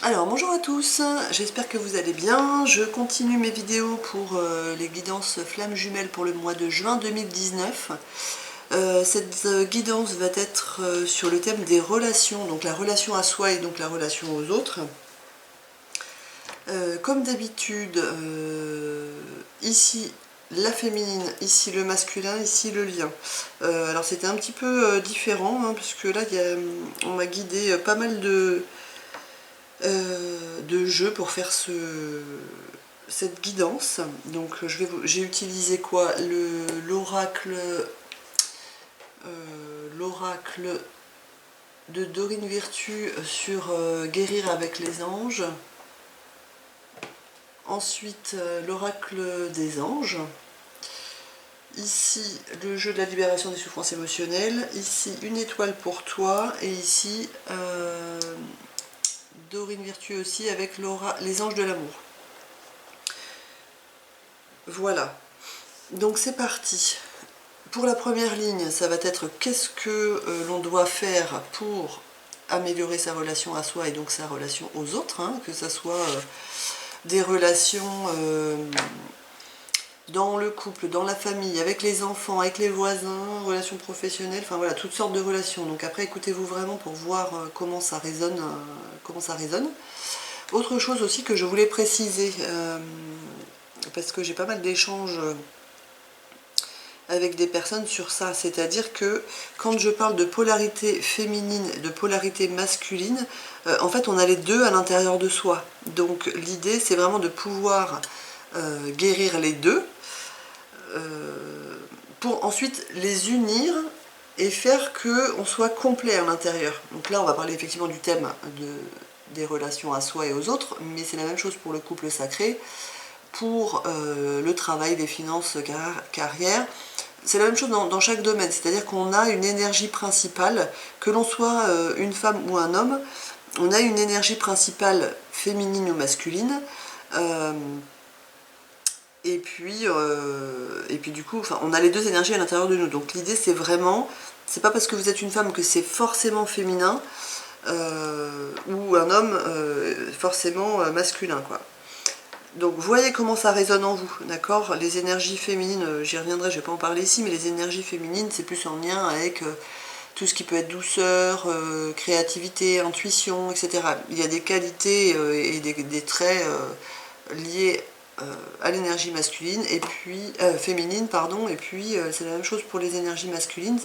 Alors bonjour à tous, j'espère que vous allez bien. Je continue mes vidéos pour les guidances flammes jumelles pour le mois de juin 2019. Cette guidance va être sur le thème des relations, donc la relation à soi et donc la relation aux autres. Comme d'habitude, ici la féminine, ici le masculin, ici le lien. Alors c'était un petit peu différent, hein, puisque là on m'a guidé pas mal de jeux pour faire cette guidance. Donc j'ai utilisé quoi, l'oracle de Dorine Virtue sur guérir avec les anges. Ensuite l'oracle des anges. Ici le jeu de la libération des souffrances émotionnelles. Ici une étoile pour toi. Et ici Dorine Virtue aussi avec les anges de l'amour. Voilà, donc c'est parti. Pour la première ligne, ça va être qu'est-ce que l'on doit faire pour améliorer sa relation à soi et donc sa relation aux autres, hein, que ce soit des relations dans le couple, dans la famille, avec les enfants, avec les voisins, relations professionnelles, enfin voilà, toutes sortes de relations. Donc après, écoutez-vous vraiment pour voir comment ça résonne, Autre chose aussi que je voulais préciser, parce que j'ai pas mal d'échanges avec des personnes sur ça, c'est-à-dire que quand je parle de polarité féminine, de polarité masculine, en fait on a les deux à l'intérieur de soi. Donc l'idée c'est vraiment de pouvoir guérir les deux, pour ensuite les unir et faire qu'on soit complet à l'intérieur. Donc là on va parler effectivement du thème des relations à soi et aux autres, mais c'est la même chose pour le couple sacré, pour le travail, les finances, carrière. C'est la même chose dans chaque domaine, c'est-à-dire qu'on a une énergie principale, que l'on soit une femme ou un homme, on a une énergie principale féminine ou masculine, et puis du coup, enfin, on a les deux énergies à l'intérieur de nous. Donc l'idée c'est vraiment, c'est pas parce que vous êtes une femme que c'est forcément féminin, ou un homme forcément masculin, quoi. Donc vous voyez comment ça résonne en vous, d'accord? Les énergies féminines, j'y reviendrai, je ne vais pas en parler ici, mais les énergies féminines, c'est plus en lien avec tout ce qui peut être douceur, créativité, intuition, etc. Il y a des qualités et des traits liés à l'énergie masculine, et puis féminine, pardon, et puis c'est la même chose pour les énergies masculines,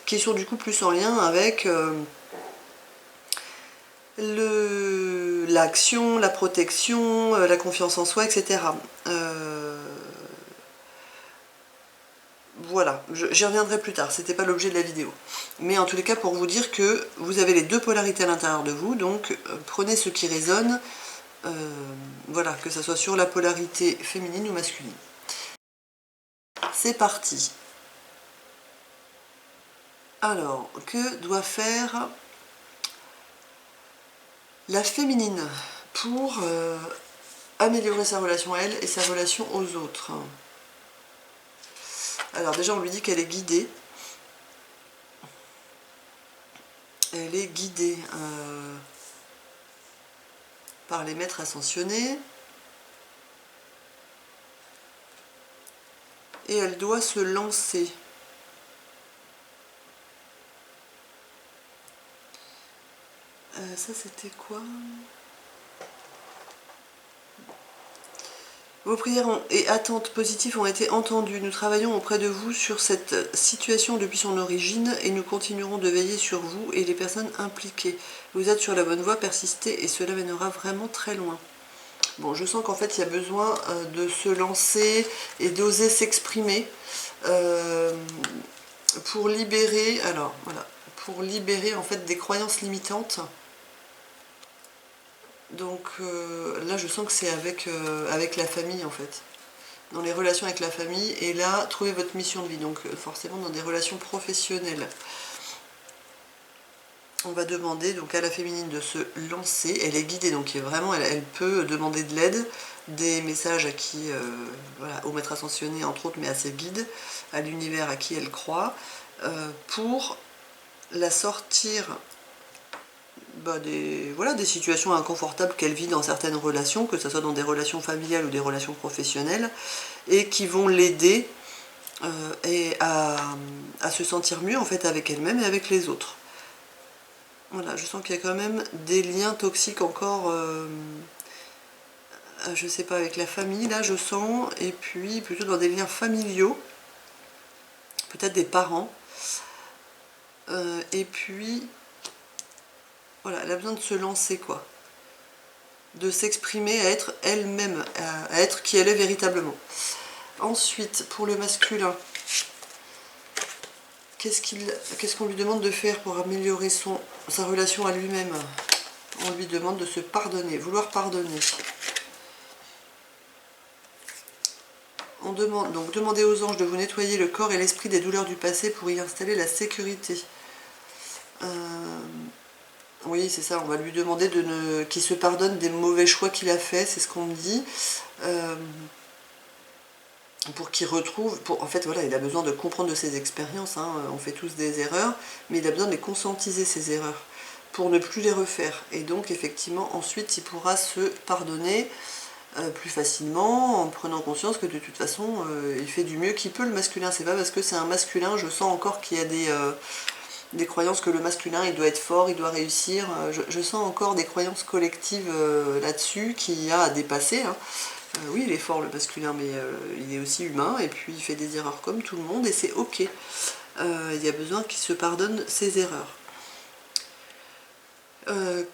qui sont du coup plus en lien avec l'action, la protection, la confiance en soi, etc. Voilà, j'y reviendrai plus tard, c'était pas l'objet de la vidéo. Mais en tous les cas, pour vous dire que vous avez les deux polarités à l'intérieur de vous, donc prenez ce qui résonne, voilà, que ce soit sur la polarité féminine ou masculine. C'est parti. Alors, que doit faire la féminine pour améliorer sa relation à elle et sa relation aux autres? Alors déjà on lui dit qu'elle est guidée. Elle est guidée par les maîtres ascensionnés. Et elle doit se lancer. Ça c'était quoi? Vos prières et attentes positives ont été entendues. Nous travaillons auprès de vous sur cette situation depuis son origine et nous continuerons de veiller sur vous et les personnes impliquées. Vous êtes sur la bonne voie, persistez et cela mènera vraiment très loin. Bon, je sens qu'en fait il y a besoin de se lancer et d'oser s'exprimer pour libérer, alors voilà, pour libérer en fait des croyances limitantes. Donc là je sens que c'est avec la famille en fait, dans les relations avec la famille, et là trouvez votre mission de vie, donc forcément dans des relations professionnelles. On va demander donc à la féminine de se lancer, elle est guidée, donc vraiment elle peut demander de l'aide, des messages à qui, voilà, au maître ascensionné entre autres, mais à ses guides, à l'univers à qui elle croit, pour la sortir voilà, des situations inconfortables qu'elle vit dans certaines relations, que ce soit dans des relations familiales ou des relations professionnelles, et qui vont l'aider à se sentir mieux en fait avec elle-même et avec les autres. Voilà, je sens qu'il y a quand même des liens toxiques encore, je sais pas, avec la famille, là je sens, et puis plutôt dans des liens familiaux, peut-être des parents, et puis voilà, elle a besoin de se lancer quoi, de s'exprimer, à être elle-même, à être qui elle est véritablement. Ensuite, pour le masculin, qu'est-ce qu'on lui demande de faire pour améliorer sa relation à lui-même? On lui demande de se pardonner, vouloir pardonner. On demande donc demander aux anges de vous nettoyer le corps et l'esprit des douleurs du passé pour y installer la sécurité. Oui, c'est ça, on va lui demander qu'il se pardonne des mauvais choix qu'il a fait, c'est ce qu'on me dit. Pour qu'il retrouve, en fait voilà, il a besoin de comprendre de ses expériences, hein, on fait tous des erreurs, mais il a besoin de les conscientiser ces erreurs, pour ne plus les refaire. Et donc effectivement, ensuite, il pourra se pardonner plus facilement, en prenant conscience que de toute façon, il fait du mieux qu'il peut le masculin. C'est pas parce que c'est un masculin, je sens encore qu'il y a des croyances que le masculin, il doit être fort, il doit réussir. Je sens encore des croyances collectives là-dessus qu'il y a à dépasser, hein. Oui, il est fort le masculin, mais il est aussi humain, et puis il fait des erreurs comme tout le monde, et c'est ok. Il y a besoin qu'il se pardonne ses erreurs.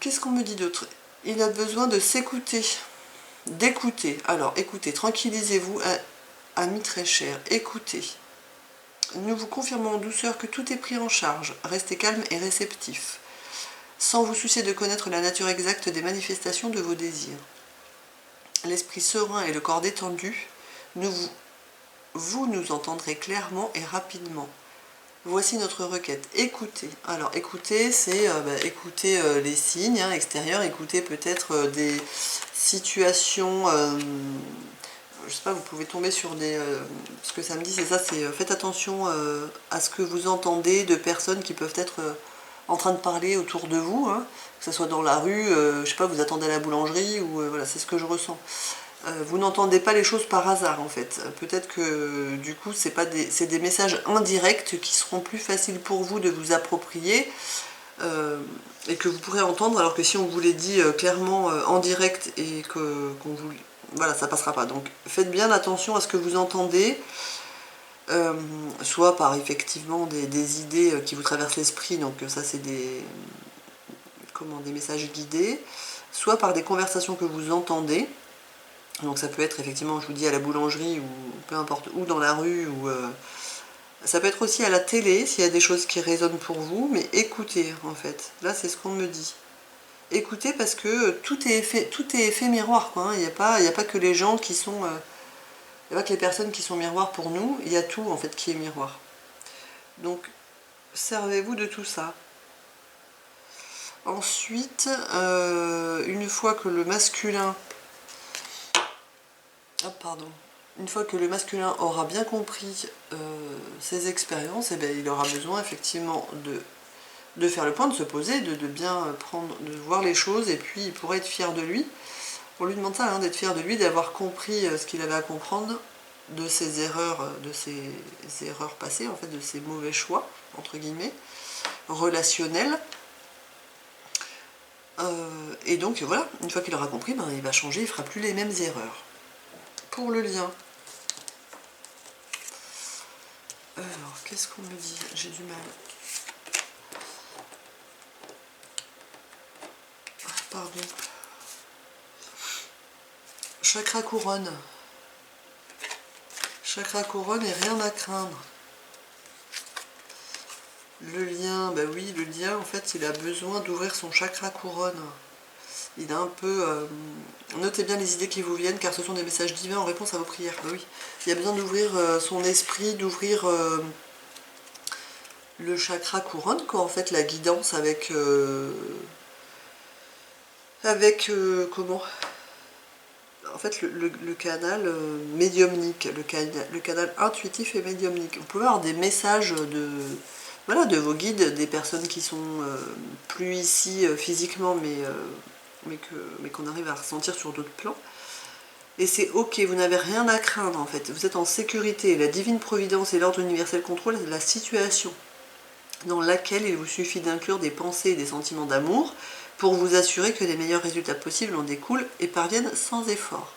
Qu'est-ce qu'on me dit d'autre? Il a besoin de s'écouter, d'écouter. Alors écoutez, tranquillisez-vous, amis très chers, écoutez. Nous vous confirmons en douceur que tout est pris en charge. Restez calme et réceptif, sans vous soucier de connaître la nature exacte des manifestations de vos désirs. L'esprit serein et le corps détendu, vous nous entendrez clairement et rapidement. Voici notre requête. Écoutez. Alors écoutez, c'est écouter les signes extérieurs, écouter peut-être des situations, je sais pas, vous pouvez tomber sur des... ce que ça me dit, c'est ça, c'est faites attention à ce que vous entendez de personnes qui peuvent être en train de parler autour de vous, hein, que ce soit dans la rue, je sais pas, vous attendez à la boulangerie, ou voilà, c'est ce que je ressens. Vous n'entendez pas les choses par hasard en fait. Peut-être que du coup c'est des messages indirects qui seront plus faciles pour vous de vous approprier et que vous pourrez entendre, alors que si on vous les dit clairement en direct et qu'on vous... Voilà, ça passera pas. Donc faites bien attention à ce que vous entendez, soit par effectivement des idées qui vous traversent l'esprit, donc ça c'est des messages guidés, soit par des conversations que vous entendez. Donc ça peut être effectivement, je vous dis, à la boulangerie ou peu importe, ou dans la rue, ou ça peut être aussi à la télé s'il y a des choses qui résonnent pour vous, mais écoutez en fait. Là c'est ce qu'on me dit. Écoutez, parce que tout est effet miroir quoi, hein. Il n'y a pas que les gens qui sont... il n'y a pas que les personnes qui sont miroirs pour nous, il y a tout en fait qui est miroir. Donc servez-vous de tout ça. Ensuite, une fois que le masculin... Une fois que le masculin aura bien compris ses expériences, eh bien, il aura besoin effectivement de faire le point, de se poser, de bien prendre, de voir les choses, et puis il pourra être fier de lui. On lui demande ça, hein, d'être fier de lui, d'avoir compris ce qu'il avait à comprendre de ses erreurs passées, en fait, de ses mauvais choix, entre guillemets, relationnels. Et donc voilà, une fois qu'il aura compris, ben, il va changer, il ne fera plus les mêmes erreurs. Pour le lien. Alors, qu'est-ce qu'on me dit? J'ai du mal. Ah, pardon. Chakra couronne. Chakra couronne et rien à craindre. Le lien, bah oui, le lien, en fait, il a besoin d'ouvrir son chakra couronne. Il a un peu... notez bien les idées qui vous viennent, car ce sont des messages divins en réponse à vos prières. Bah oui, il a besoin d'ouvrir son esprit, d'ouvrir le chakra couronne, quoi, en fait, la guidance avec... comment? En fait, le canal médiumnique, le canal intuitif et médiumnique. On peut avoir des messages voilà, de vos guides, des personnes qui sont plus ici physiquement, mais qu'on arrive à ressentir sur d'autres plans. Et c'est ok, vous n'avez rien à craindre en fait, vous êtes en sécurité. La divine providence et l'ordre universel contrôle la situation dans laquelle il vous suffit d'inclure des pensées et des sentiments d'amour pour vous assurer que les meilleurs résultats possibles en découlent et parviennent sans effort.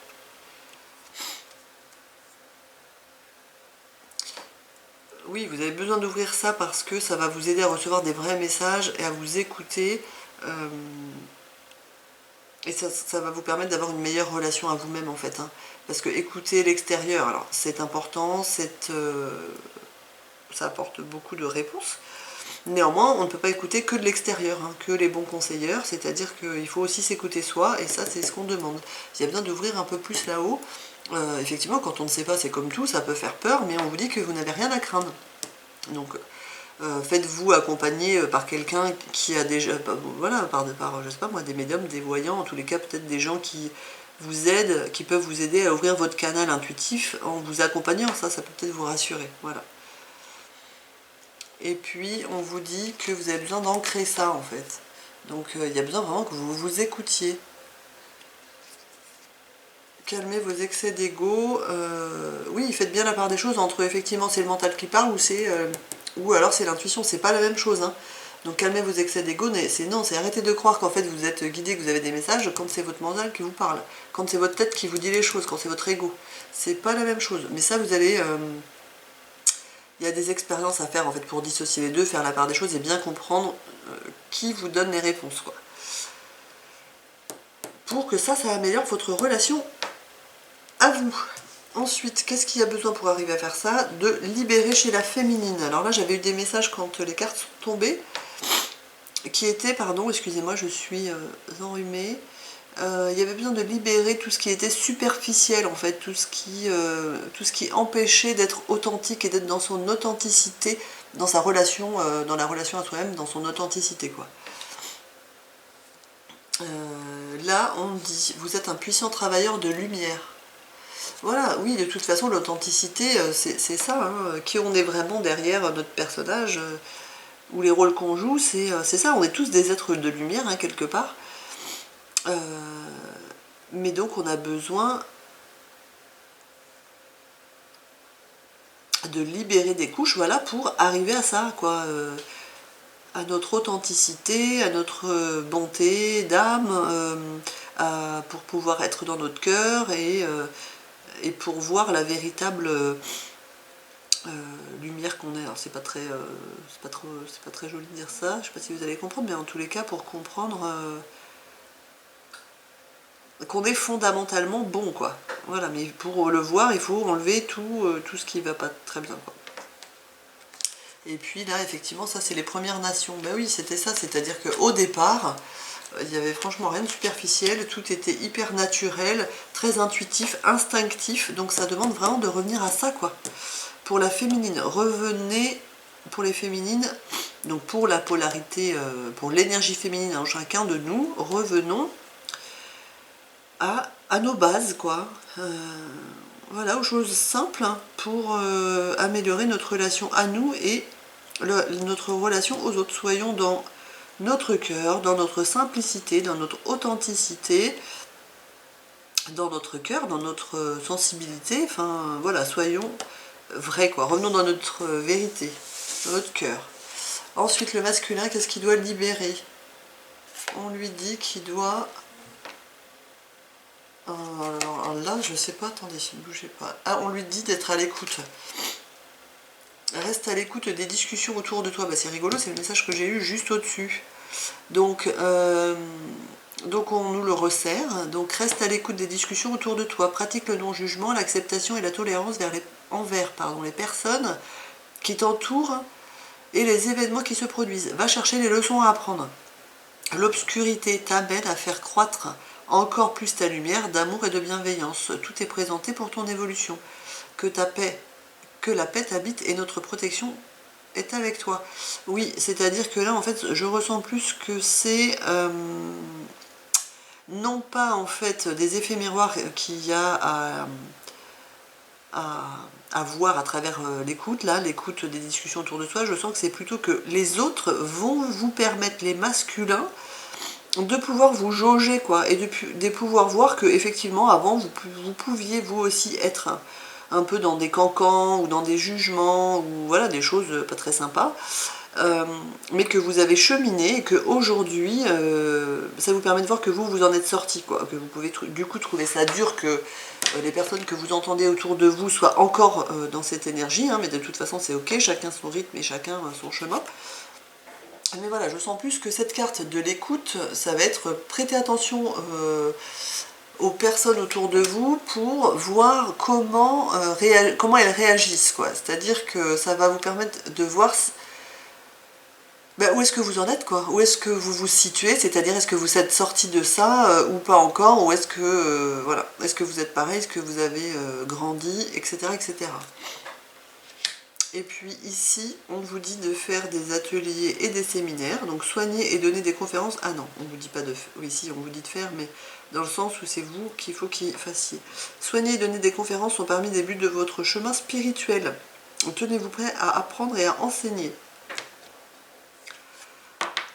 Oui, vous avez besoin d'ouvrir ça parce que ça va vous aider à recevoir des vrais messages et à vous écouter. Et ça va vous permettre d'avoir une meilleure relation à vous-même en fait. Hein. Parce que écouter l'extérieur, alors c'est important, ça apporte beaucoup de réponses. Néanmoins, on ne peut pas écouter que de l'extérieur, hein, que les bons conseilleurs, c'est-à-dire qu'il faut aussi s'écouter soi, et ça c'est ce qu'on demande. Il y a besoin d'ouvrir un peu plus là-haut. Effectivement, quand on ne sait pas, c'est comme tout, ça peut faire peur, mais on vous dit que vous n'avez rien à craindre. Donc faites-vous accompagner par quelqu'un qui a déjà, voilà, par je sais pas moi, des médiums, des voyants, en tous les cas peut-être des gens qui vous aident, qui peuvent vous aider à ouvrir votre canal intuitif en vous accompagnant, ça peut peut-être vous rassurer, voilà. Et puis on vous dit que vous avez besoin d'ancrer ça en fait, donc il y a besoin vraiment que vous vous écoutiez. Calmez vos excès d'ego, oui, faites bien la part des choses entre effectivement c'est le mental qui parle ou alors c'est l'intuition, c'est pas la même chose. Hein. Donc calmez vos excès d'ego, c'est arrêter de croire qu'en fait vous êtes guidé, que vous avez des messages quand c'est votre mental qui vous parle, quand c'est votre tête qui vous dit les choses, quand c'est votre ego. C'est pas la même chose. Mais ça vous allez... il y a des expériences à faire en fait pour dissocier les deux, faire la part des choses et bien comprendre qui vous donne les réponses, quoi. Pour que ça améliore votre relation à vous. Ensuite, qu'est-ce qu'il y a besoin pour arriver à faire ça? De libérer chez la féminine. Alors là, j'avais eu des messages quand les cartes sont tombées, qui étaient, pardon, excusez-moi, je suis enrhumée. Il y avait besoin de libérer tout ce qui était superficiel, en fait, tout ce qui empêchait d'être authentique et d'être dans son authenticité, dans sa relation, dans la relation à soi-même, dans son authenticité, quoi. Là, on dit, vous êtes un puissant travailleur de lumière. Voilà, oui, de toute façon, l'authenticité, c'est ça, hein, qui on est vraiment derrière notre personnage, ou les rôles qu'on joue, c'est ça, on est tous des êtres de lumière, hein, quelque part. Mais donc, on a besoin de libérer des couches, voilà, pour arriver à ça, quoi, à notre authenticité, à notre bonté d'âme, pour pouvoir être dans notre cœur et pour voir la véritable lumière qu'on est. Alors c'est pas très joli de dire ça, je sais pas si vous allez comprendre, mais en tous les cas pour comprendre qu'on est fondamentalement bon, quoi. Voilà, mais pour le voir, il faut enlever tout ce qui va pas très bien, quoi. Et puis là, effectivement, ça c'est les Premières Nations. Ben oui, c'était ça, c'est-à-dire qu'au départ, il n'y avait franchement rien de superficiel, tout était hyper naturel, très intuitif, instinctif, donc ça demande vraiment de revenir à ça, quoi. Pour la féminine, revenez, pour les féminines, donc pour la polarité, pour l'énergie féminine en chacun de nous, revenons à nos bases, quoi. Voilà, aux choses simples, hein, pour améliorer notre relation à nous et notre relation aux autres. Soyons dans notre cœur, dans notre simplicité, dans notre authenticité, dans notre cœur, dans notre sensibilité, enfin voilà, soyons vrais, quoi. Revenons dans notre vérité, dans notre cœur. Ensuite, le masculin, qu'est-ce qu'il doit libérer? On lui dit qu'il doit... Alors là, je sais pas, attendez, ne bougez pas. Ah, on lui dit d'être à l'écoute. Reste à l'écoute des discussions autour de toi. Bah, c'est rigolo, c'est le message que j'ai eu juste au-dessus. Donc on nous le resserre. Donc reste à l'écoute des discussions autour de toi. Pratique le non-jugement, l'acceptation et la tolérance envers les personnes qui t'entourent et les événements qui se produisent. Va chercher les leçons à apprendre. L'obscurité t'amène à faire croître encore plus ta lumière d'amour et de bienveillance. Tout est présenté pour ton évolution. Que la paix t'habite et notre protection est avec toi. Oui, c'est-à-dire que là, en fait, je ressens plus que c'est non pas, en fait, des effets miroirs qu'il y a à voir à travers l'écoute, là, l'écoute des discussions autour de soi, je sens que c'est plutôt que les autres vont vous permettre, les masculins, de pouvoir vous jauger, quoi, et de pouvoir voir que effectivement avant vous pouviez vous aussi être un peu dans des cancans ou dans des jugements ou voilà des choses pas très sympas, mais que vous avez cheminé et que aujourd'hui ça vous permet de voir que vous en êtes sorti, quoi, que vous pouvez du coup trouver ça dur que les personnes que vous entendez autour de vous soient encore dans cette énergie, hein, mais de toute façon c'est ok, chacun son rythme et chacun son chemin. Mais voilà, je sens plus que cette carte de l'écoute, ça va être prêter attention aux personnes autour de vous pour voir comment elles réagissent, quoi. C'est-à-dire que ça va vous permettre de voir où est-ce que vous en êtes, quoi. Où est-ce que vous vous situez, c'est-à-dire est-ce que vous êtes sorti de ça ou pas encore, ou est-ce que voilà, est-ce que vous êtes pareil, est-ce que vous avez grandi, etc., etc. Et puis ici, on vous dit de faire des ateliers et des séminaires, donc soigner et donner des conférences. Ah non, on vous dit pas de faire, oui, ici on vous dit de faire, mais dans le sens où c'est vous qu'il faut qu'il fassiez. Soigner et donner des conférences sont parmi les buts de votre chemin spirituel. Tenez-vous prêt à apprendre et à enseigner.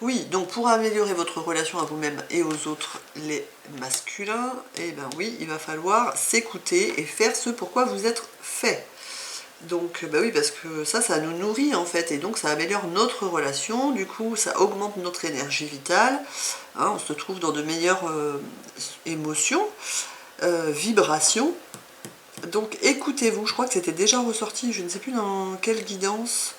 Oui, donc pour améliorer votre relation à vous-même et aux autres, les masculins, eh ben oui, il va falloir s'écouter et faire ce pourquoi vous êtes fait. Donc bah oui, parce que ça nous nourrit en fait, et donc ça améliore notre relation, du coup ça augmente notre énergie vitale, hein, on se trouve dans de meilleures émotions, vibrations. Donc écoutez-vous, je crois que c'était déjà ressorti, je ne sais plus dans quelle guidance,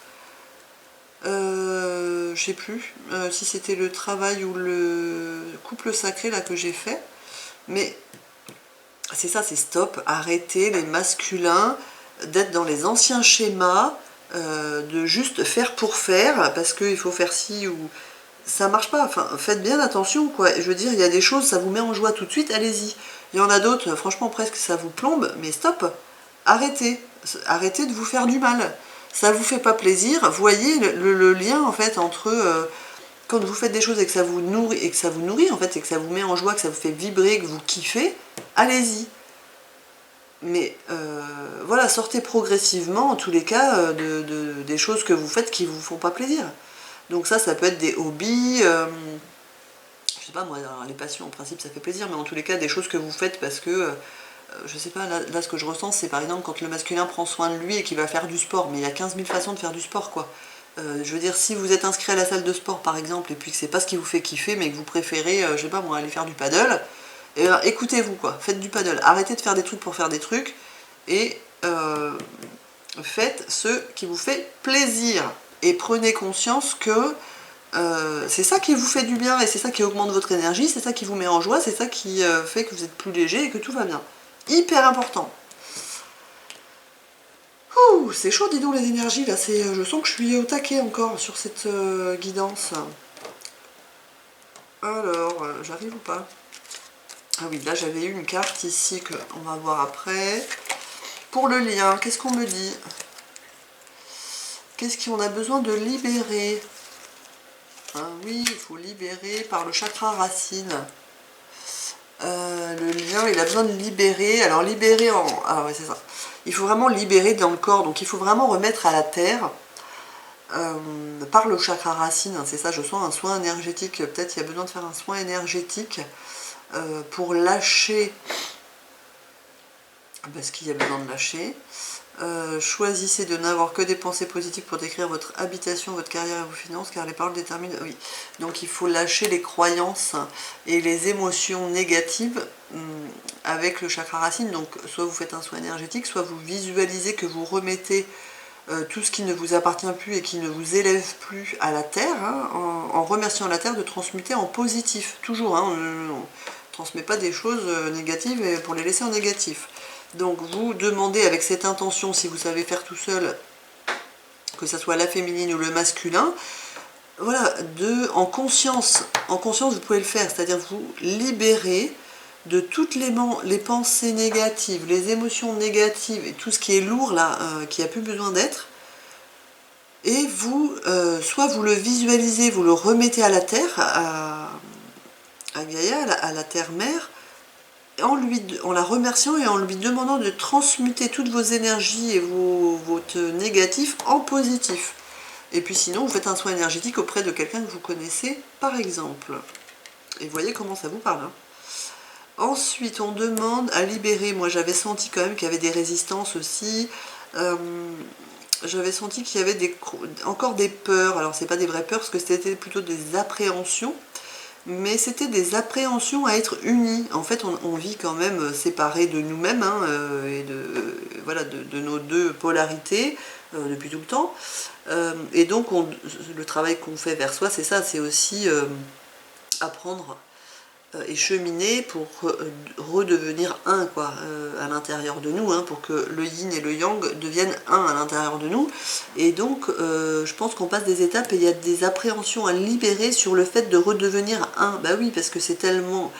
je sais plus si c'était le travail ou le couple sacré là que j'ai fait, mais c'est ça, c'est stop, arrêtez les masculins d'être dans les anciens schémas, de juste faire pour faire, parce qu'il faut faire ci ou... Ça marche pas, enfin faites bien attention, quoi. Je veux dire, il y a des choses, ça vous met en joie tout de suite, allez-y. Il y en a d'autres, franchement presque ça vous plombe, mais stop, arrêtez. Arrêtez de vous faire du mal. Ça vous fait pas plaisir, voyez le lien en fait entre... quand vous faites des choses et que ça vous nourrit, en fait, et que ça vous met en joie, que ça vous fait vibrer, que vous kiffez, allez-y. Mais voilà, sortez progressivement, en tous les cas, des choses que vous faites qui vous font pas plaisir. Donc ça peut être des hobbies, je sais pas moi, les passions en principe ça fait plaisir, mais en tous les cas des choses que vous faites parce que, je sais pas, là ce que je ressens c'est par exemple quand le masculin prend soin de lui et qu'il va faire du sport, mais il y a 15 000 façons de faire du sport, quoi. Je veux dire, si vous êtes inscrit à la salle de sport par exemple, et puis que c'est pas ce qui vous fait kiffer, mais que vous préférez, je sais pas moi, aller faire du paddle, et écoutez-vous, quoi, faites du paddle, arrêtez de faire des trucs pour faire des trucs, et faites ce qui vous fait plaisir, et prenez conscience que c'est ça qui vous fait du bien, et c'est ça qui augmente votre énergie, c'est ça qui vous met en joie, c'est ça qui fait que vous êtes plus léger et que tout va bien. Hyper important. Ouh, c'est chaud, dis donc les énergies là, je sens que je suis au taquet encore sur cette guidance. Alors, j'arrive ou pas? Ah oui, là j'avais eu une carte ici qu'on va voir après. Pour le lien, qu'est-ce qu'on me dit? Qu'est-ce qu'on a besoin de libérer? Ah oui, il faut libérer par le chakra racine. Le lien, il a besoin de libérer. Alors libérer en... Ah ouais, c'est ça. Il faut vraiment libérer dans le corps. Donc il faut vraiment remettre à la terre par le chakra racine. C'est ça, je sens un soin énergétique. Peut-être il y a besoin de faire un soin énergétique pour lâcher parce qu'il y a besoin de lâcher. Choisissez de n'avoir que des pensées positives pour décrire votre habitation, votre carrière et vos finances, car les paroles déterminent... Oui, donc il faut lâcher les croyances et les émotions négatives avec le chakra racine. Donc soit vous faites un soin énergétique, soit vous visualisez que vous remettez tout ce qui ne vous appartient plus et qui ne vous élève plus à la terre, hein, en remerciant la terre de transmuter en positif. Toujours, hein, on ne transmet pas des choses négatives pour les laisser en négatif. Donc vous demandez avec cette intention, si vous savez faire tout seul, que ce soit la féminine ou le masculin, voilà, en conscience vous pouvez le faire, c'est-à-dire vous libérer de toutes les pensées négatives, les émotions négatives et tout ce qui est lourd là, qui n'a plus besoin d'être, et vous, soit vous le visualisez, vous le remettez à la terre, à Gaïa, à la terre-mère, en la remerciant et en lui demandant de transmuter toutes vos énergies et votre négatif en positif. Et puis sinon, vous faites un soin énergétique auprès de quelqu'un que vous connaissez, par exemple. Et voyez comment ça vous parle. Hein. Ensuite, on demande à libérer. Moi, j'avais senti quand même qu'il y avait des résistances aussi. J'avais senti qu'il y avait encore des peurs. Alors, c'est pas des vraies peurs, parce que c'était plutôt des appréhensions. Mais c'était des appréhensions à être unis. En fait, on vit quand même séparés de nous-mêmes, hein, et voilà, de nos deux polarités depuis tout le temps. Et donc, le travail qu'on fait vers soi, c'est ça, c'est aussi apprendre et cheminer pour redevenir un, quoi, à l'intérieur de nous, hein, pour que le yin et le yang deviennent un à l'intérieur de nous. Et donc je pense qu'on passe des étapes et il y a des appréhensions à libérer sur le fait de redevenir un. Bah oui, parce que c'est tellement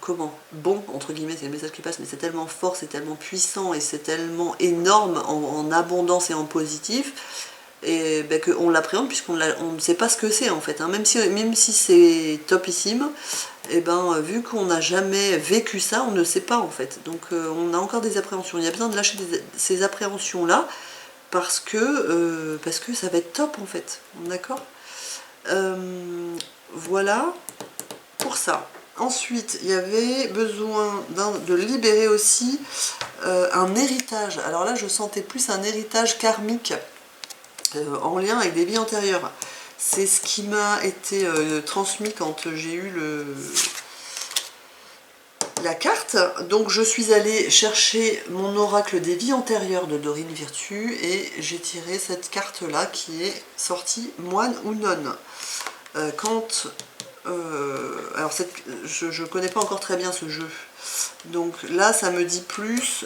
comment bon, entre guillemets, c'est le message qui passe, mais c'est tellement fort, c'est tellement puissant et c'est tellement énorme en abondance et en positif, et ben, qu'on l'appréhende puisqu'on ne sait pas ce que c'est en fait, hein. Même si c'est topissime, et ben, vu qu'on n'a jamais vécu ça, on ne sait pas en fait. Donc on a encore des appréhensions. Il y a besoin de lâcher ces appréhensions là parce que ça va être top en fait. D'accord. Voilà pour ça. Ensuite, il y avait besoin de libérer aussi un héritage. Alors là, je sentais plus un héritage karmique en lien avec des vies antérieures. C'est ce qui m'a été transmis quand j'ai eu la carte. Donc je suis allée chercher mon oracle des vies antérieures de Dorine Virtue et j'ai tiré cette carte-là qui est sortie moine ou nonne. Alors je connais pas encore très bien ce jeu. Donc là, ça me dit plus...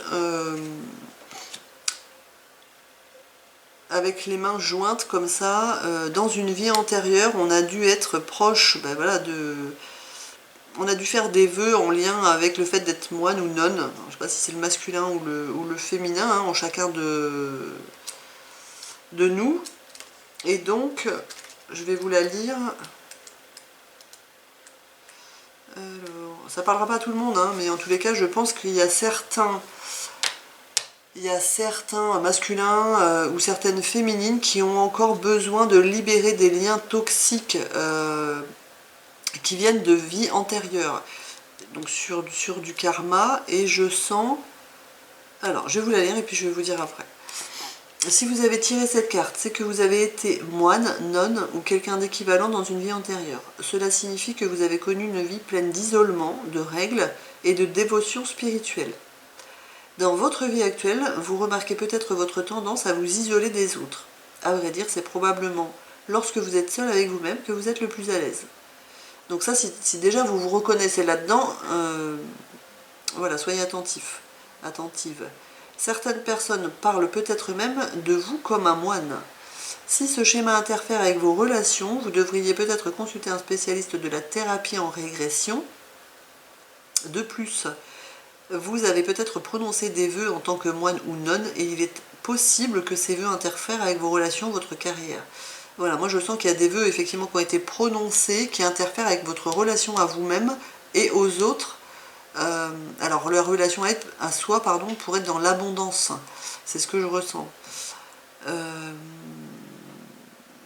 avec les mains jointes comme ça, dans une vie antérieure, on a dû être proche, ben voilà, on a dû faire des vœux en lien avec le fait d'être moine ou nonne. Alors, je ne sais pas si c'est le masculin ou le féminin, hein, en chacun de nous. Et donc, je vais vous la lire. Alors, ça parlera pas à tout le monde, hein, mais en tous les cas, je pense qu'il y a certains masculins ou certaines féminines qui ont encore besoin de libérer des liens toxiques qui viennent de vies antérieures. Donc sur du karma, et je sens... Alors, je vais vous la lire et puis je vais vous dire après. Si vous avez tiré cette carte, c'est que vous avez été moine, nonne ou quelqu'un d'équivalent dans une vie antérieure. Cela signifie que vous avez connu une vie pleine d'isolement, de règles et de dévotion spirituelle. Dans votre vie actuelle, vous remarquez peut-être votre tendance à vous isoler des autres. À vrai dire, c'est probablement lorsque vous êtes seul avec vous-même que vous êtes le plus à l'aise. Donc ça, si déjà vous vous reconnaissez là-dedans, voilà, soyez attentif, attentive. Certaines personnes parlent peut-être même de vous comme un moine. Si ce schéma interfère avec vos relations, vous devriez peut-être consulter un spécialiste de la thérapie en régression. De plus, vous avez peut-être prononcé des vœux en tant que moine ou nonne et il est possible que ces vœux interfèrent avec vos relations, votre carrière. Voilà, moi je sens qu'il y a des vœux effectivement qui ont été prononcés, qui interfèrent avec votre relation à vous-même et aux autres. Alors leur relation à soi, pardon, pour être dans l'abondance. C'est ce que je ressens.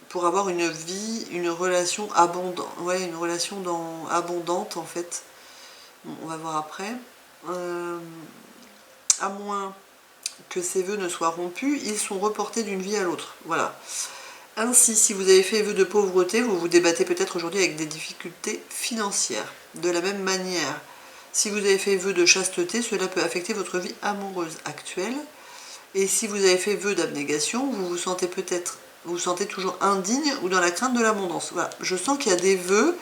Pour avoir une vie, une relation abondante. Ouais, une relation abondante en fait. Bon, on va voir après. À moins que ces vœux ne soient rompus, ils sont reportés d'une vie à l'autre. Voilà. Ainsi, si vous avez fait vœu de pauvreté, vous vous débattez peut-être aujourd'hui avec des difficultés financières. De la même manière, si vous avez fait vœu de chasteté, cela peut affecter votre vie amoureuse actuelle. Et si vous avez fait vœu d'abnégation, vous vous sentez toujours indigne ou dans la crainte de l'abondance. Voilà. Je sens qu'il y a des vœux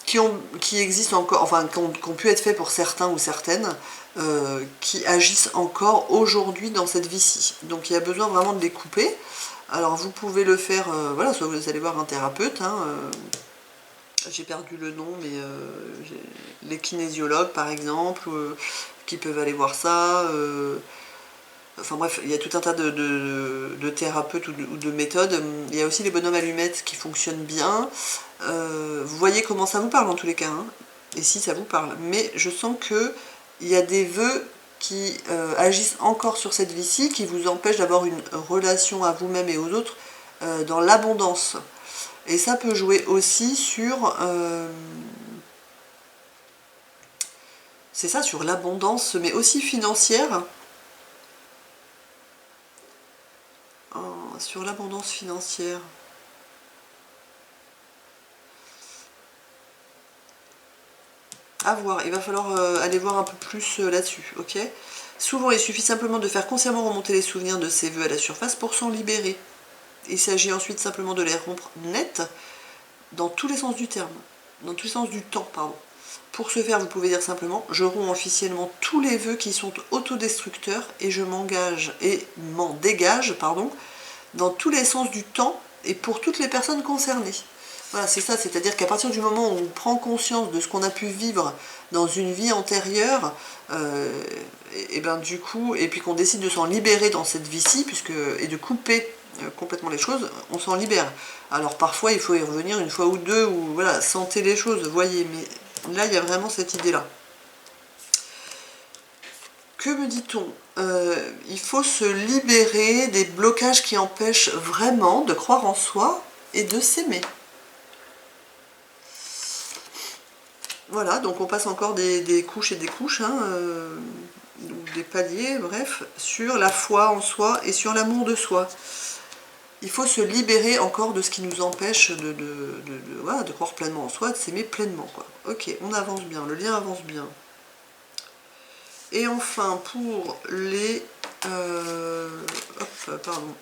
qui existent encore, enfin qui ont pu être faits pour certains ou certaines, qui agissent encore aujourd'hui dans cette vie-ci. Donc il y a besoin vraiment de les couper. Alors vous pouvez le faire, voilà, soit vous allez voir un thérapeute, hein, j'ai perdu le nom, mais les kinésiologues par exemple, qui peuvent aller voir ça. Enfin bref, il y a tout un tas de thérapeutes ou de méthodes. Il y a aussi les bonhommes allumettes qui fonctionnent bien. Vous voyez comment ça vous parle en tous les cas, hein. et si ça vous parle. Mais je sens que il y a des vœux qui agissent encore sur cette vie-ci, qui vous empêchent d'avoir une relation à vous-même et aux autres dans l'abondance. Et ça peut jouer aussi sur... c'est ça, sur l'abondance, mais aussi financière. Sur l'abondance financière. À voir, il va falloir aller voir un peu plus là-dessus, ok? Souvent, il suffit simplement de faire consciemment remonter les souvenirs de ces vœux à la surface pour s'en libérer. Il s'agit ensuite simplement de les rompre net, dans tous les sens du terme, dans tous les sens du temps, pardon. Pour ce faire, vous pouvez dire simplement « Je romps officiellement tous les vœux qui sont autodestructeurs et je m'engage et m'en dégage, pardon, dans tous les sens du temps et pour toutes les personnes concernées. » Voilà, c'est ça, c'est-à-dire qu'à partir du moment où on prend conscience de ce qu'on a pu vivre dans une vie antérieure, et ben du coup, et puis qu'on décide de s'en libérer dans cette vie-ci, et de couper complètement les choses, on s'en libère. Alors parfois, il faut y revenir une fois ou deux, ou voilà, sentez les choses, voyez, mais là, il y a vraiment cette idée-là. Que me dit-on? Il faut se libérer des blocages qui empêchent vraiment de croire en soi et de s'aimer. Voilà, donc on passe encore des couches et des couches, hein, des paliers, bref, sur la foi en soi et sur l'amour de soi. Il faut se libérer encore de ce qui nous empêche voilà, de croire pleinement en soi, de s'aimer pleinement, quoi. Ok, on avance bien, le lien avance bien. Et enfin, pour les... hop, pardon.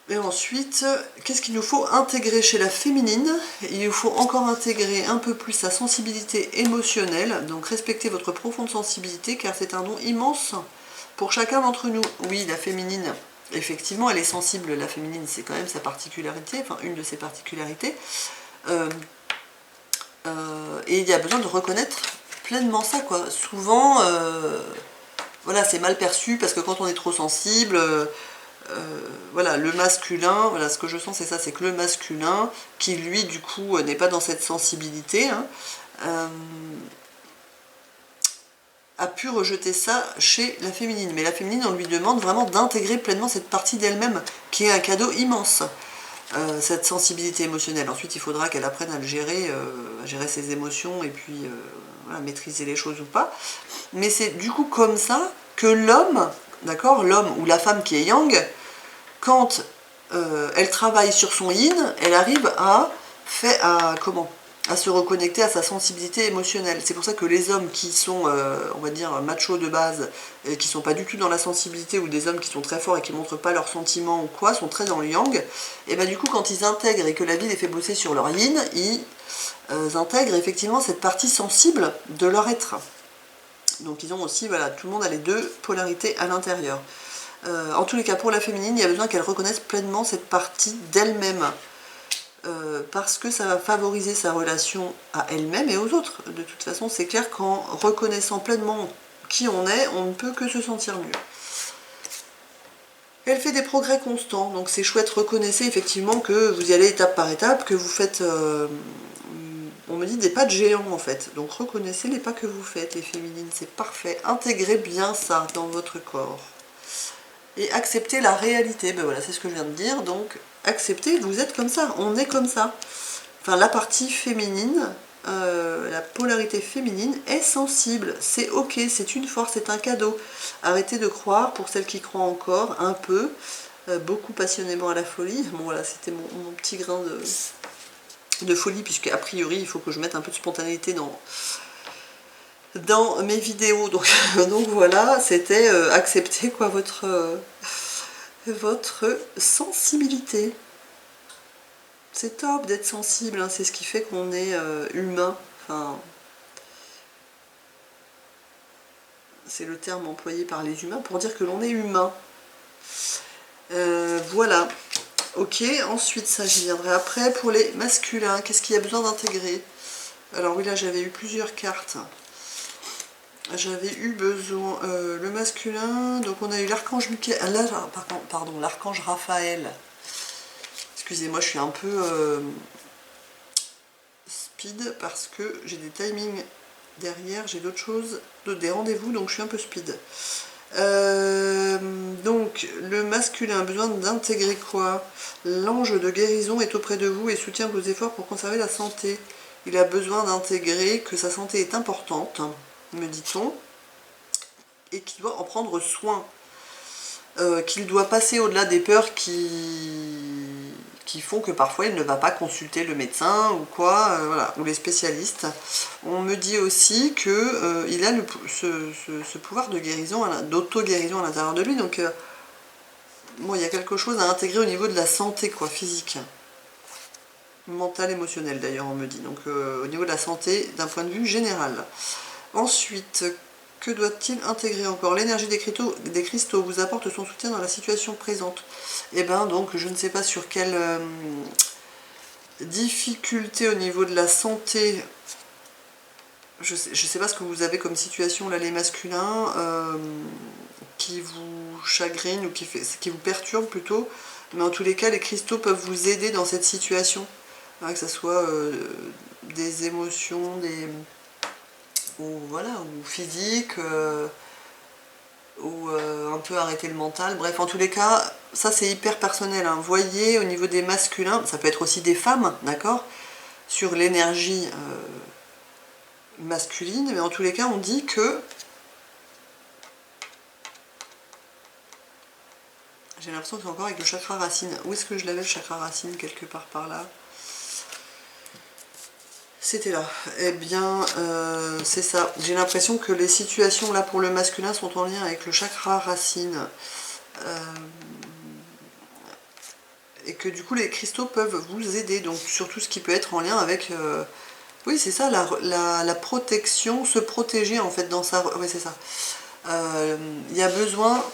Et ensuite, qu'est-ce qu'il nous faut intégrer chez la féminine? Il nous faut encore intégrer un peu plus sa sensibilité émotionnelle, donc respectez votre profonde sensibilité, car c'est un don immense pour chacun d'entre nous. Oui, la féminine, effectivement, elle est sensible, la féminine, c'est quand même sa particularité, enfin une de ses particularités. Et il y a besoin de reconnaître pleinement ça, quoi. Souvent, voilà, c'est mal perçu, parce que quand on est trop sensible... voilà, le masculin, voilà, ce que je sens c'est ça, c'est que le masculin, qui lui du coup n'est pas dans cette sensibilité, hein, a pu rejeter ça chez la féminine. Mais la féminine, on lui demande vraiment d'intégrer pleinement cette partie d'elle-même, qui est un cadeau immense, cette sensibilité émotionnelle. Ensuite, il faudra qu'elle apprenne à gérer ses émotions, et puis voilà, maîtriser les choses ou pas. Mais c'est du coup comme ça que l'homme, d'accord, l'homme ou la femme qui est yang, quand elle travaille sur son yin, elle arrive à se reconnecter à sa sensibilité émotionnelle. C'est pour ça que les hommes qui sont, on va dire, machos de base, qui sont pas du tout dans la sensibilité, ou des hommes qui sont très forts et qui montrent pas leurs sentiments ou quoi, sont très dans le yang, et bien du coup quand ils intègrent et que la vie les fait bosser sur leur yin, ils intègrent effectivement cette partie sensible de leur être. Donc ils ont aussi, voilà, tout le monde a les deux polarités à l'intérieur. En tous les cas, pour la féminine, il y a besoin qu'elle reconnaisse pleinement cette partie d'elle-même. Parce que ça va favoriser sa relation à elle-même et aux autres. De toute façon, c'est clair qu'en reconnaissant pleinement qui on est, on ne peut que se sentir mieux. Elle fait des progrès constants, donc c'est chouette, reconnaissez effectivement que vous y allez étape par étape, que vous faites... on me dit des pas de géant en fait, donc reconnaissez les pas que vous faites, les féminines, c'est parfait. Intégrez bien ça dans votre corps. Et acceptez la réalité, ben voilà, c'est ce que je viens de dire, donc acceptez, vous êtes comme ça, on est comme ça. Enfin, la partie féminine, la polarité féminine est sensible, c'est ok, c'est une force, c'est un cadeau. Arrêtez de croire, pour celles qui croient encore, un peu, beaucoup passionnément à la folie. Bon voilà, c'était mon petit grain de folie, puisque a priori, il faut que je mette un peu de spontanéité dans mes vidéos, donc voilà, c'était accepter quoi votre sensibilité. C'est top d'être sensible, hein, c'est ce qui fait qu'on est humain. Enfin, c'est le terme employé par les humains pour dire que l'on est humain. Voilà. Ok, ensuite ça j'y viendrai après. Pour les masculins, qu'est-ce qu'il y a besoin d'intégrer? Alors oui, là j'avais eu plusieurs cartes. J'avais eu besoin le masculin, donc on a eu l'archange Michael, là, pardon, l'archange Raphaël. Excusez-moi, je suis un peu speed parce que j'ai des timings derrière, j'ai d'autres choses, des rendez-vous, donc je suis un peu speed. Donc le masculin a besoin d'intégrer quoi? L'ange de guérison est auprès de vous et soutient vos efforts pour conserver la santé. Il a besoin d'intégrer que sa santé est importante, me dit-on, et qu'il doit en prendre soin. Qu'il doit passer au-delà des peurs qui font que parfois il ne va pas consulter le médecin ou quoi, voilà, ou les spécialistes. On me dit aussi que il a ce pouvoir de guérison, d'auto-guérison à l'intérieur de lui, donc bon, il y a quelque chose à intégrer au niveau de la santé, quoi, physique, mentale, émotionnelle d'ailleurs, on me dit, donc au niveau de la santé d'un point de vue général. Ensuite, que doit-il intégrer encore? L'énergie des cristaux vous apporte son soutien dans la situation présente. Et ben donc je ne sais pas sur quelle difficulté au niveau de la santé, je sais pas ce que vous avez comme situation là les masculins, qui vous chagrine ou qui vous perturbe plutôt, mais en tous les cas les cristaux peuvent vous aider dans cette situation, hein, que ce soit des émotions, ou voilà, ou physique, ou un peu arrêter le mental, bref, en tous les cas, ça c'est hyper personnel, hein. Voyez au niveau des masculins, ça peut être aussi des femmes, d'accord, sur l'énergie masculine, mais en tous les cas on dit que, j'ai l'impression que c'est encore avec le chakra racine. Où est-ce que je l'avais le chakra racine? Quelque part par là. C'était là. Eh bien, c'est ça. J'ai l'impression que les situations là pour le masculin sont en lien avec le chakra racine. Et que du coup les cristaux peuvent vous aider. Donc sur tout ce qui peut être en lien avec... oui, c'est ça, la protection, se protéger en fait dans sa... Oui, c'est ça. Il y a besoin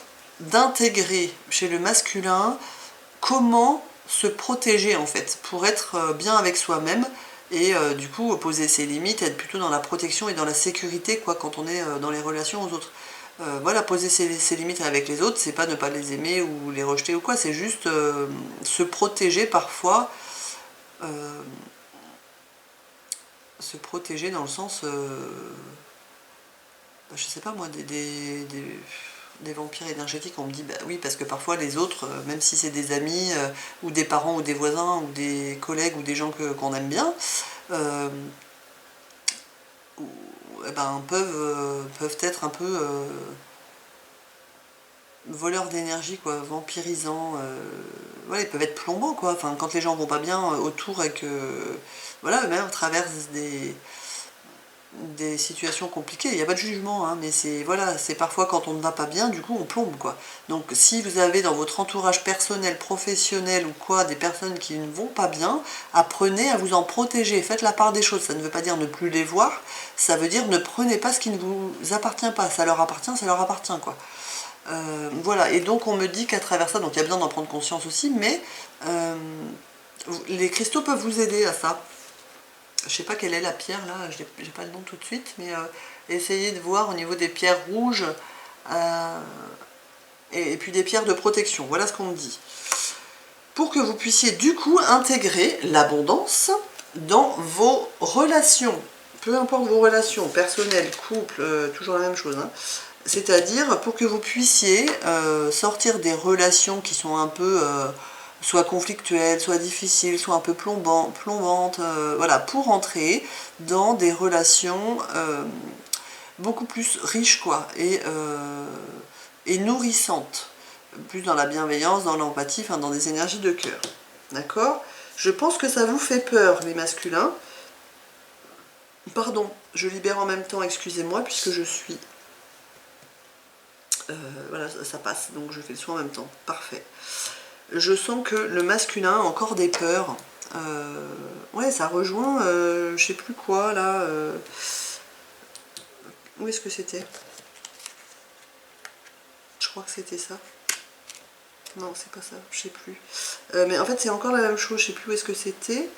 d'intégrer chez le masculin comment se protéger en fait pour être bien avec soi-même et du coup poser ses limites, être plutôt dans la protection et dans la sécurité quoi quand on est dans les relations aux autres. Voilà, poser ses limites avec les autres, c'est pas ne pas les aimer ou les rejeter ou quoi, c'est juste se protéger parfois, se protéger dans le sens, je sais pas moi, des vampires énergétiques, on me dit bah oui parce que parfois les autres, même si c'est des amis ou des parents ou des voisins ou des collègues ou des gens qu'on aime bien, eh ben, peuvent être un peu voleurs d'énergie, quoi, vampirisants, voilà, ils peuvent être plombants, quoi, enfin, quand les gens vont pas bien autour et que, voilà, même traversent des situations compliquées, il n'y a pas de jugement, hein, mais c'est voilà, c'est parfois quand on ne va pas bien, du coup on plombe quoi. Donc si vous avez dans votre entourage personnel, professionnel ou quoi, des personnes qui ne vont pas bien, apprenez à vous en protéger, faites la part des choses, ça ne veut pas dire ne plus les voir, ça veut dire ne prenez pas ce qui ne vous appartient pas, ça leur appartient quoi. Voilà, et donc on me dit qu'à travers ça, donc il y a besoin d'en prendre conscience aussi, mais les cristaux peuvent vous aider à ça. Je sais pas quelle est la pierre là, j'ai pas le nom tout de suite, mais essayez de voir au niveau des pierres rouges et puis des pierres de protection, voilà ce qu'on me dit. Pour que vous puissiez du coup intégrer l'abondance dans vos relations, peu importe vos relations, personnelles, couple, toujours la même chose, hein. C'est-à-dire pour que vous puissiez sortir des relations qui sont un peu... soit conflictuelles, soit difficiles, soit un peu plombantes, voilà, pour entrer dans des relations beaucoup plus riches, quoi, et nourrissantes, plus dans la bienveillance, dans l'empathie, enfin dans des énergies de cœur, d'accord? Je pense que ça vous fait peur, les masculins. Pardon, je libère en même temps, excusez-moi, puisque je suis... voilà, ça passe, donc je fais le soin en même temps, parfait. Je sens que le masculin a encore des peurs. Ouais, ça rejoint, je sais plus quoi, là. Où est-ce que c'était? Je crois que c'était ça. Non, c'est pas ça, je sais plus. Mais en fait, c'est encore la même chose, je sais plus où est-ce que c'était.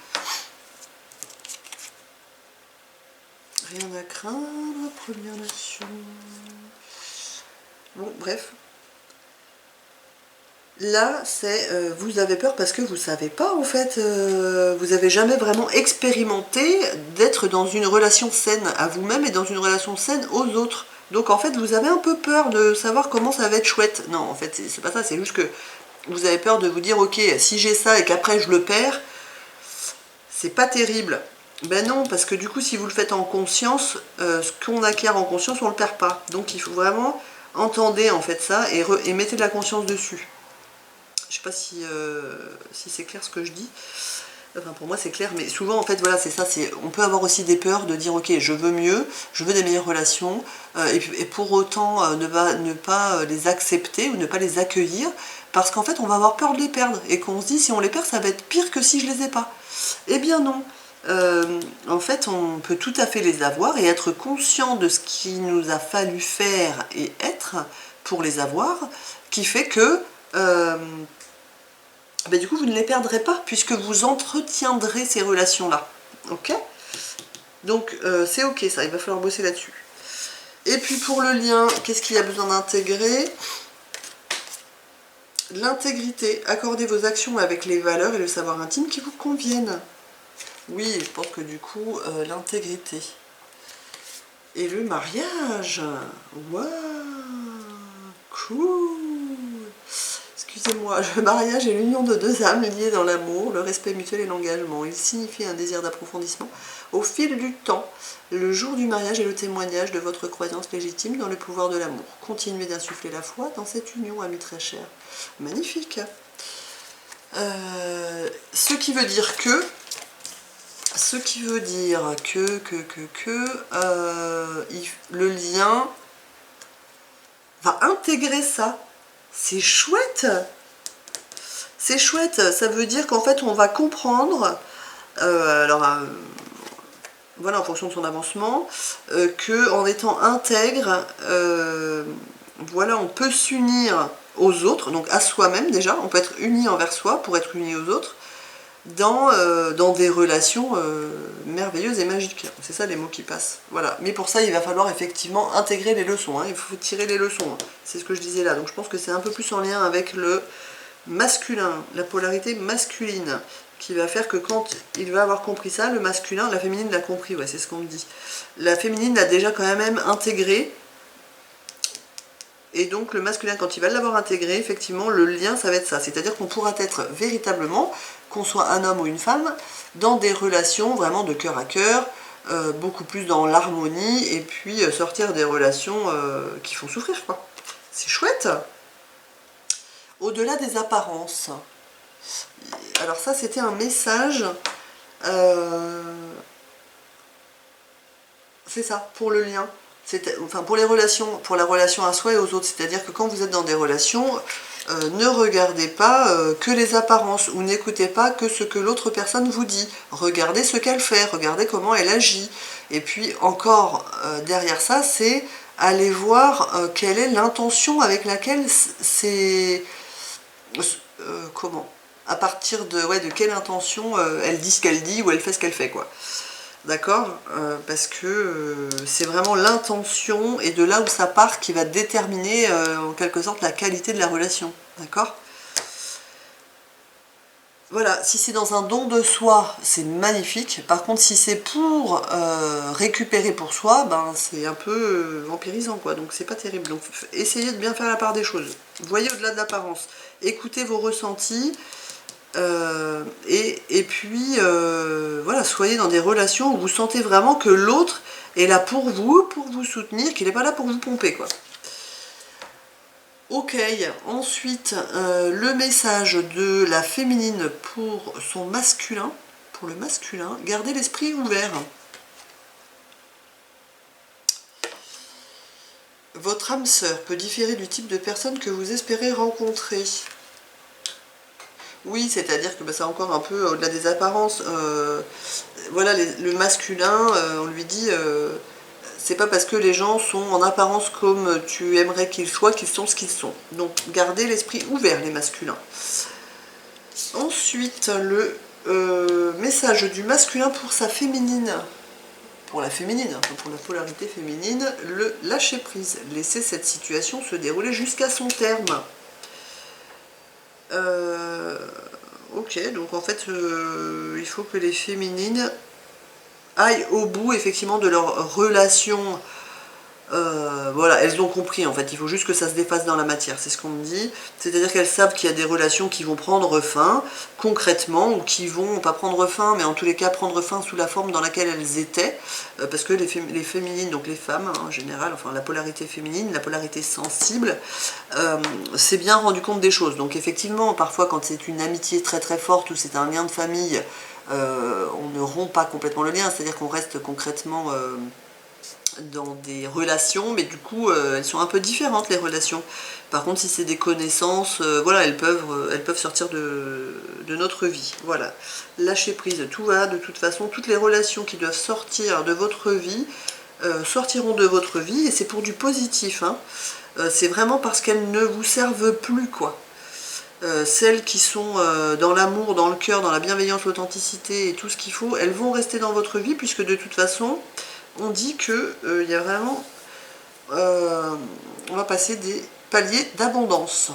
Rien à craindre, Première Nation. Bon, bref. Là, c'est vous avez peur parce que vous savez pas, en fait, vous avez jamais vraiment expérimenté d'être dans une relation saine à vous-même et dans une relation saine aux autres. Donc en fait, vous avez un peu peur de savoir comment ça va être chouette. Non, en fait, c'est pas ça, c'est juste que vous avez peur de vous dire, ok, si j'ai ça et qu'après je le perds, c'est pas terrible. Ben non, parce que du coup, si vous le faites en conscience, ce qu'on acquiert en conscience, on le perd pas. Donc il faut vraiment entendre en fait ça et mettez de la conscience dessus. Je sais pas si c'est clair ce que je dis. Enfin, pour moi c'est clair, mais souvent en fait voilà c'est ça, on peut avoir aussi des peurs de dire ok je veux mieux, je veux des meilleures relations, et pour autant ne pas les accepter ou ne pas les accueillir, parce qu'en fait on va avoir peur de les perdre, et qu'on se dit si on les perd ça va être pire que si je les ai pas. Eh bien non, en fait on peut tout à fait les avoir et être conscient de ce qu'il nous a fallu faire et être pour les avoir, qui fait que ben, du coup vous ne les perdrez pas puisque vous entretiendrez ces relations-là. Ok? Donc c'est ok ça, il va falloir bosser là-dessus. Et puis pour le lien, qu'est-ce qu'il y a besoin d'intégrer? L'intégrité, accordez vos actions avec les valeurs et le savoir intime qui vous conviennent. Oui, je pense que du coup, l'intégrité. Et le mariage. Waouh, cool. Excusez-moi, le mariage est l'union de deux âmes liées dans l'amour, le respect mutuel et l'engagement. Il signifie un désir d'approfondissement au fil du temps. Le jour du mariage est le témoignage de votre croyance légitime dans le pouvoir de l'amour. Continuez d'insuffler la foi dans cette union, amis très chers. Magnifique. Ce qui veut dire que le lien va intégrer ça. C'est chouette. C'est chouette, ça veut dire qu'en fait on va comprendre, voilà, en fonction de son avancement, que en étant intègre, voilà, on peut s'unir aux autres, donc à soi-même déjà, on peut être uni envers soi pour être uni aux autres, dans des relations merveilleuses et magiques. C'est ça les mots qui passent. Voilà. Mais pour ça, il va falloir effectivement intégrer les leçons. Hein. Il faut tirer les leçons. Hein. C'est ce que je disais là. Donc je pense que c'est un peu plus en lien avec le masculin, la polarité masculine, qui va faire que quand il va avoir compris ça, le masculin, la féminine l'a compris, ouais, c'est ce qu'on me dit. La féminine l'a déjà quand même intégré. Et donc le masculin, quand il va l'avoir intégré, effectivement, le lien, ça va être ça. C'est-à-dire qu'on pourra être véritablement, qu'on soit un homme ou une femme, dans des relations vraiment de cœur à cœur, beaucoup plus dans l'harmonie, et puis sortir des relations qui font souffrir, quoi. C'est chouette. Au-delà des apparences. Alors ça, c'était un message... c'est ça, pour le lien. Enfin, pour les relations, pour la relation à soi et aux autres. C'est-à-dire que quand vous êtes dans des relations, ne regardez pas que les apparences ou n'écoutez pas que ce que l'autre personne vous dit. Regardez ce qu'elle fait, regardez comment elle agit. Et puis encore derrière ça, c'est aller voir quelle est l'intention avec laquelle c'est... comment? À partir de, ouais, de quelle intention elle dit ce qu'elle dit ou elle fait ce qu'elle fait, quoi. D'accord, parce que c'est vraiment l'intention et de là où ça part qui va déterminer en quelque sorte la qualité de la relation. D'accord? Voilà, si c'est dans un don de soi, c'est magnifique. Par contre, si c'est pour récupérer pour soi, ben c'est un peu vampirisant, quoi. Donc c'est pas terrible. Donc essayez de bien faire la part des choses. Voyez au-delà de l'apparence. Écoutez vos ressentis. Et puis voilà, soyez dans des relations où vous sentez vraiment que l'autre est là pour vous soutenir, qu'il n'est pas là pour vous pomper, quoi. Ok, ensuite le message de la féminine pour son masculin, pour le masculin, gardez l'esprit ouvert. Votre âme sœur peut différer du type de personne que vous espérez rencontrer. Oui, c'est-à-dire que bah, c'est encore un peu au-delà des apparences. Voilà, le masculin, on lui dit, c'est pas parce que les gens sont en apparence comme tu aimerais qu'ils soient qu'ils sont ce qu'ils sont. Donc gardez l'esprit ouvert, les masculins. Ensuite, le message du masculin pour sa féminine. Pour la féminine, enfin pour la polarité féminine, le lâcher prise. Laissez cette situation se dérouler jusqu'à son terme. Ok, donc en fait, il faut que les féminines aillent au bout effectivement de leur relation. Voilà, elles ont compris en fait, il faut juste que ça se défasse dans la matière, c'est ce qu'on me dit. C'est-à-dire qu'elles savent qu'il y a des relations qui vont prendre fin, concrètement, ou qui vont pas prendre fin, mais en tous les cas prendre fin sous la forme dans laquelle elles étaient, parce que les féminines, donc les femmes en général, enfin la polarité féminine, la polarité sensible, s'est bien rendu compte des choses. Donc effectivement, parfois quand c'est une amitié très très forte, ou c'est un lien de famille, on ne rompt pas complètement le lien, c'est-à-dire qu'on reste concrètement dans des relations, mais du coup elles sont un peu différentes les relations. Par contre si c'est des connaissances, voilà, elles peuvent sortir de notre vie. Voilà, lâcher prise, tout va, de toute façon, toutes les relations qui doivent sortir de votre vie sortiront de votre vie, et c'est pour du positif, hein. C'est vraiment parce qu'elles ne vous servent plus, quoi. Celles qui sont dans l'amour, dans le cœur, dans la bienveillance, l'authenticité et tout ce qu'il faut, elles vont rester dans votre vie, puisque de toute façon on dit que il y a vraiment, on va passer des paliers d'abondance.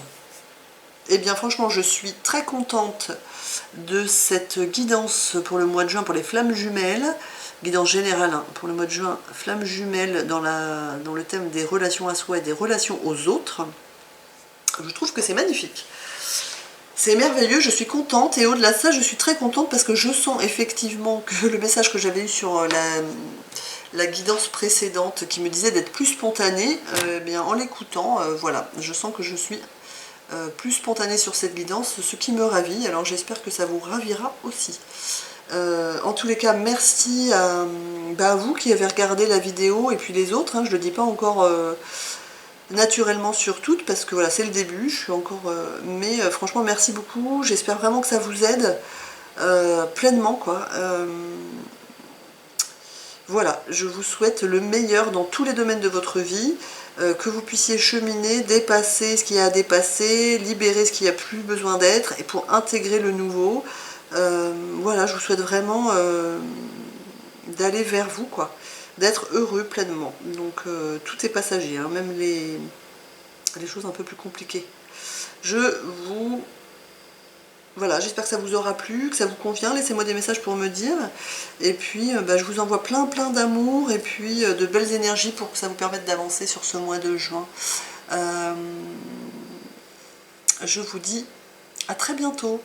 Et bien franchement, je suis très contente de cette guidance pour le mois de juin pour les flammes jumelles, guidance générale hein, pour le mois de juin, flammes jumelles dans le thème des relations à soi et des relations aux autres. Je trouve que c'est magnifique. C'est merveilleux, je suis contente, et au-delà de ça, je suis très contente parce que je sens effectivement que le message que j'avais eu sur la guidance précédente qui me disait d'être plus spontanée, bien en l'écoutant, voilà, je sens que je suis plus spontanée sur cette guidance, ce qui me ravit, alors j'espère que ça vous ravira aussi. En tous les cas, merci à vous qui avez regardé la vidéo, et puis les autres, hein, je ne le dis pas encore naturellement sur toutes, parce que voilà, c'est le début, je suis encore... mais franchement, merci beaucoup, j'espère vraiment que ça vous aide pleinement, quoi. Voilà, je vous souhaite le meilleur dans tous les domaines de votre vie, que vous puissiez cheminer, dépasser ce qu'il y a à dépasser, libérer ce qui n'a plus besoin d'être, et pour intégrer le nouveau. Voilà, je vous souhaite vraiment d'aller vers vous, quoi, d'être heureux pleinement. Donc tout est passager, hein, même les choses un peu plus compliquées. Voilà, j'espère que ça vous aura plu, que ça vous convient, laissez-moi des messages pour me dire. Et puis je vous envoie plein d'amour, et puis de belles énergies pour que ça vous permette d'avancer sur ce mois de juin. Je vous dis à très bientôt.